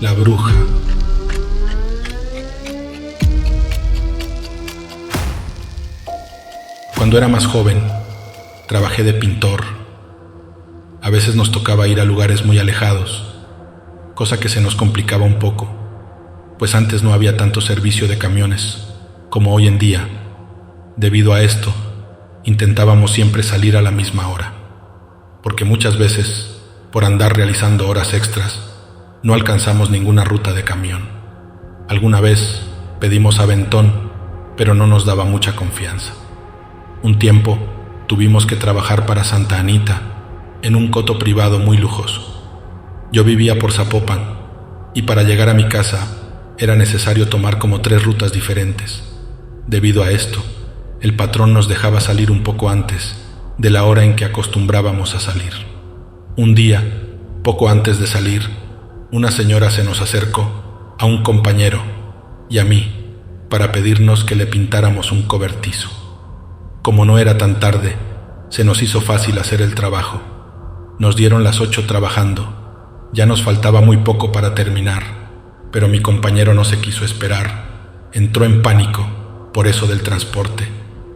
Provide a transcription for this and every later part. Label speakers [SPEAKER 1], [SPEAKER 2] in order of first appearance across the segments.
[SPEAKER 1] La bruja. Cuando era más joven, trabajé de pintor. A veces nos tocaba ir a lugares muy alejados, cosa que se nos complicaba un poco, pues antes no había tanto servicio de camiones como hoy en día. Debido a esto, intentábamos siempre salir a la misma hora, porque muchas veces, por andar realizando horas extras, no alcanzamos ninguna ruta de camión. Alguna vez pedimos aventón, pero no nos daba mucha confianza. Un tiempo tuvimos que trabajar para Santa Anita en un coto privado muy lujoso. Yo vivía por Zapopan y para llegar a mi casa era necesario tomar como 3 rutas diferentes. Debido a esto, el patrón nos dejaba salir un poco antes de la hora en que acostumbrábamos a salir. Un día, poco antes de salir, una señora se nos acercó a un compañero y a mí para pedirnos que le pintáramos un cobertizo. Como no era tan tarde, se nos hizo fácil hacer el trabajo. Nos dieron las 8 trabajando. Ya nos faltaba muy poco para terminar, pero mi compañero no se quiso esperar. Entró en pánico por eso del transporte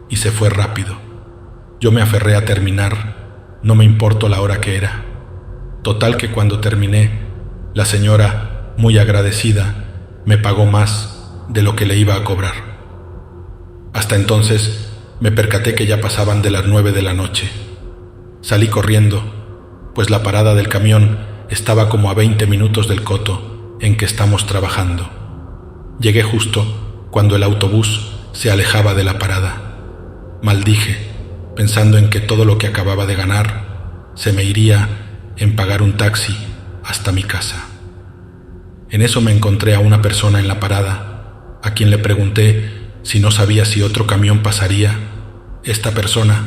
[SPEAKER 1] y se fue rápido. Yo me aferré a terminar, no me importó la hora que era. Total que cuando terminé, la señora, muy agradecida, me pagó más de lo que le iba a cobrar. Hasta entonces me percaté que ya pasaban de las 9 de la noche. Salí corriendo, pues la parada del camión estaba como a 20 minutos del coto en que estamos trabajando. Llegué justo cuando el autobús se alejaba de la parada. Maldije, pensando en que todo lo que acababa de ganar se me iría en pagar un taxi hasta mi casa. En eso me encontré a una persona en la parada, a quien le pregunté si no sabía si otro camión pasaría. Esta persona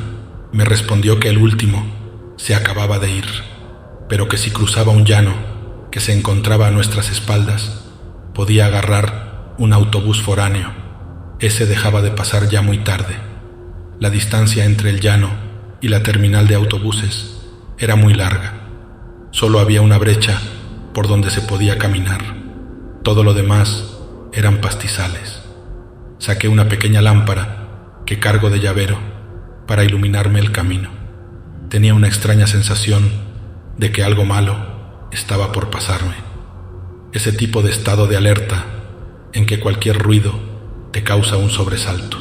[SPEAKER 1] me respondió que el último se acababa de ir, pero que si cruzaba un llano que se encontraba a nuestras espaldas, podía agarrar un autobús foráneo. Ese dejaba de pasar ya muy tarde. La distancia entre el llano y la terminal de autobuses era muy larga. Solo había una brecha por donde se podía caminar. Todo lo demás eran pastizales. Saqué una pequeña lámpara que cargo de llavero para iluminarme el camino. Tenía una extraña sensación de que algo malo estaba por pasarme. Ese tipo de estado de alerta en que cualquier ruido te causa un sobresalto.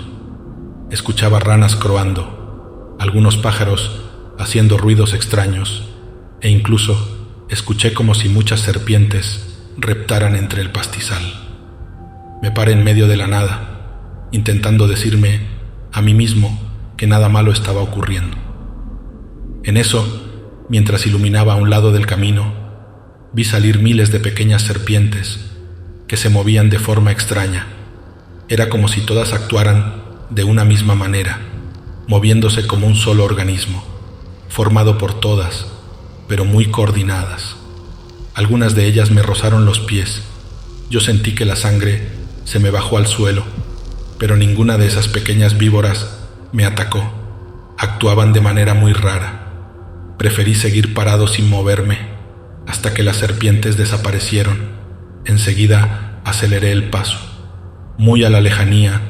[SPEAKER 1] Escuchaba ranas croando, algunos pájaros haciendo ruidos extraños, e incluso escuché como si muchas serpientes reptaran entre el pastizal. Me paré en medio de la nada, intentando decirme a mí mismo que nada malo estaba ocurriendo. En eso, mientras iluminaba a un lado del camino, vi salir miles de pequeñas serpientes que se movían de forma extraña. Era como si todas actuaran de una misma manera, moviéndose como un solo organismo, formado por todas, pero muy coordinadas. Algunas de ellas me rozaron los pies. Yo sentí que la sangre se me bajó al suelo, pero ninguna de esas pequeñas víboras me atacó. Actuaban de manera muy rara. Preferí seguir parado sin moverme hasta que las serpientes desaparecieron. Enseguida aceleré el paso. Muy a la lejanía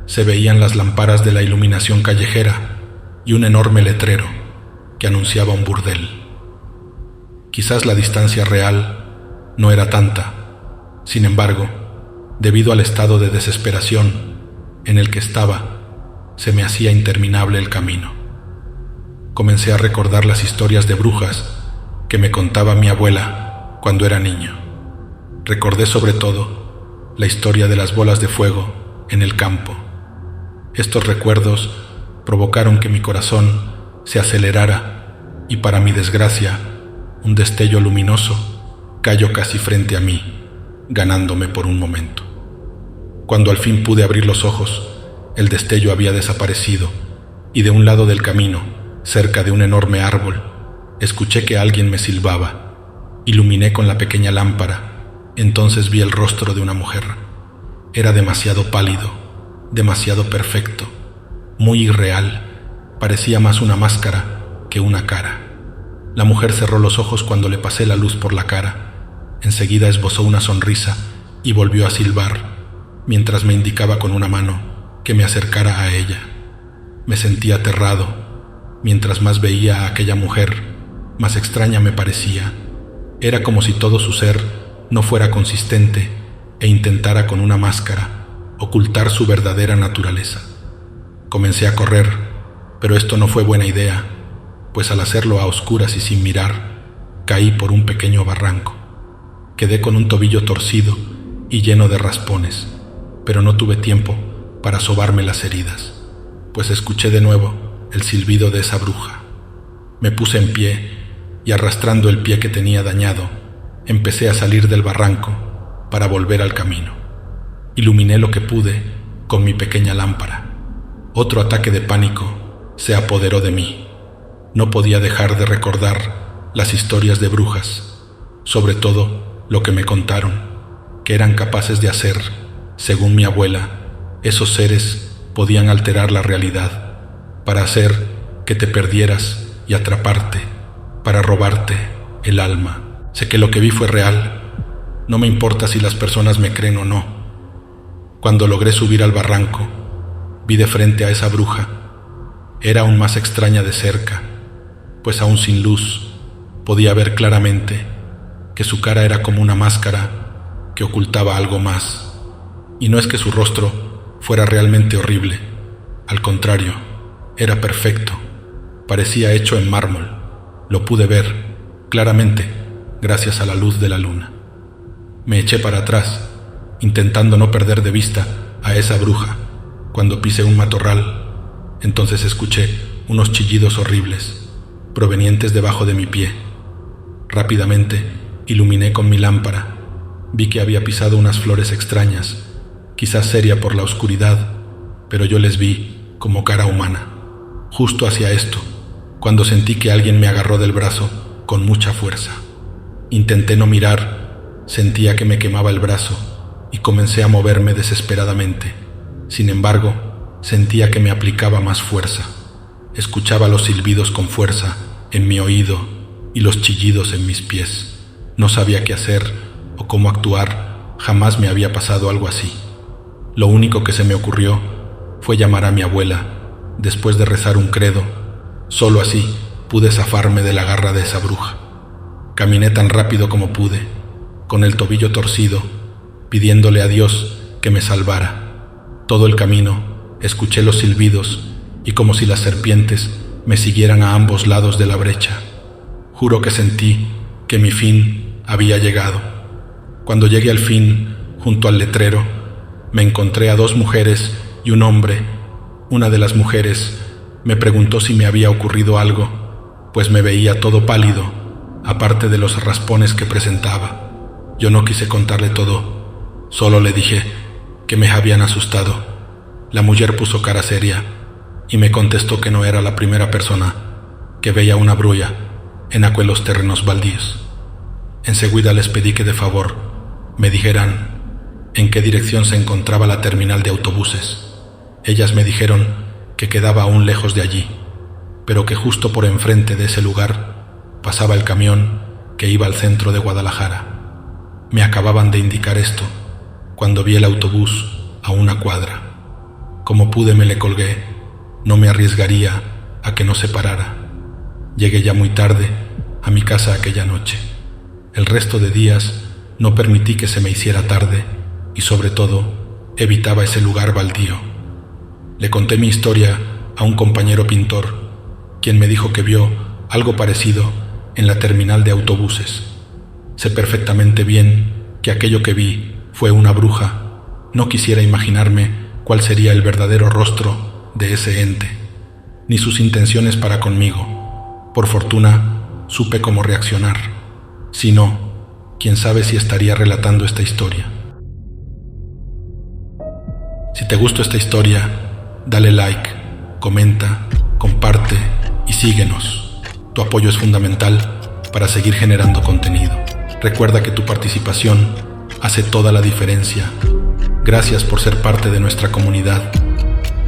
[SPEAKER 1] se veían las lámparas de la iluminación callejera y un enorme letrero que anunciaba un burdel. Quizás la distancia real no era tanta. Sin embargo, debido al estado de desesperación en el que estaba, se me hacía interminable el camino. Comencé a recordar las historias de brujas que me contaba mi abuela cuando era niño. Recordé sobre todo la historia de las bolas de fuego en el campo. Estos recuerdos provocaron que mi corazón se acelerara y, para mi desgracia, un destello luminoso cayó casi frente a mí, ganándome por un momento. Cuando al fin pude abrir los ojos, el destello había desaparecido y de un lado del camino, cerca de un enorme árbol, escuché que alguien me silbaba. Iluminé con la pequeña lámpara, entonces vi el rostro de una mujer. Era demasiado pálido, demasiado perfecto, muy irreal. Parecía más una máscara que una cara. La mujer cerró los ojos cuando le pasé la luz por la cara. Enseguida esbozó una sonrisa y volvió a silbar, mientras me indicaba con una mano que me acercara a ella. Me sentía aterrado. Mientras más veía a aquella mujer, más extraña me parecía. Era como si todo su ser no fuera consistente e intentara con una máscara ocultar su verdadera naturaleza. Comencé a correr, pero esto no fue buena idea, pues al hacerlo a oscuras y sin mirar, caí por un pequeño barranco. Quedé con un tobillo torcido y lleno de raspones, pero no tuve tiempo para sobarme las heridas, pues escuché de nuevo el silbido de esa bruja. Me puse en pie y arrastrando el pie que tenía dañado, empecé a salir del barranco para volver al camino. Iluminé lo que pude con mi pequeña lámpara. Otro ataque de pánico se apoderó de mí. No podía dejar de recordar las historias de brujas, sobre todo lo que me contaron, que eran capaces de hacer, según mi abuela, esos seres podían alterar la realidad, para hacer que te perdieras y atraparte, para robarte el alma. Sé que lo que vi fue real. No me importa si las personas me creen o no. Cuando logré subir al barranco, vi de frente a esa bruja. Era aún más extraña de cerca, pues aún sin luz podía ver claramente que su cara era como una máscara que ocultaba algo más. Y no es que su rostro fuera realmente horrible, al contrario, era perfecto, parecía hecho en mármol. Lo pude ver claramente gracias a la luz de la luna. Me eché para atrás, intentando no perder de vista a esa bruja. Cuando pisé un matorral, entonces escuché unos chillidos horribles, provenientes debajo de mi pie. Rápidamente iluminé con mi lámpara. Vi que había pisado unas flores extrañas, quizás seria por la oscuridad, pero yo les vi como cara humana. Justo hacia esto, cuando sentí que alguien me agarró del brazo con mucha fuerza. Intenté no mirar, sentía que me quemaba el brazo y comencé a moverme desesperadamente. Sin embargo, sentía que me aplicaba más fuerza. Escuchaba los silbidos con fuerza en mi oído y los chillidos en mis pies. No sabía qué hacer o cómo actuar, jamás me había pasado algo así. Lo único que se me ocurrió fue llamar a mi abuela, después de rezar un credo. Solo así pude zafarme de la garra de esa bruja. Caminé tan rápido como pude, con el tobillo torcido, pidiéndole a Dios que me salvara. Todo el camino escuché los silbidos y como si las serpientes me siguieran a ambos lados de la brecha. Juro que sentí que mi fin había llegado. Cuando llegué al fin, junto al letrero, me encontré a 2 mujeres y un hombre. Una de las mujeres me preguntó si me había ocurrido algo, pues me veía todo pálido, aparte de los raspones que presentaba. Yo no quise contarle todo, solo le dije que me habían asustado. La mujer puso cara seria y me contestó que no era la primera persona que veía una brulla en aquellos terrenos baldíos. Enseguida les pedí que de favor me dijeran en qué dirección se encontraba la terminal de autobuses. Ellas me dijeron que quedaba aún lejos de allí, pero que justo por enfrente de ese lugar pasaba el camión que iba al centro de Guadalajara. Me acababan de indicar esto cuando vi el autobús a una cuadra. Como pude me le colgué, no me arriesgaría a que no se parara. Llegué ya muy tarde a mi casa aquella noche. El resto de días no permití que se me hiciera tarde y sobre todo evitaba ese lugar baldío. Le conté mi historia a un compañero pintor, quien me dijo que vio algo parecido en la terminal de autobuses. Sé perfectamente bien que aquello que vi fue una bruja. No quisiera imaginarme cuál sería el verdadero rostro de ese ente, ni sus intenciones para conmigo. Por fortuna, supe cómo reaccionar. Si no, quién sabe si estaría relatando esta historia. Si te gustó esta historia, dale like, comenta, comparte y síguenos. Tu apoyo es fundamental para seguir generando contenido. Recuerda que tu participación hace toda la diferencia. Gracias por ser parte de nuestra comunidad.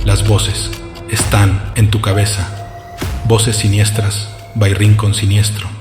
[SPEAKER 1] Las voces están en tu cabeza. Voces Siniestras by Rincón Siniestro.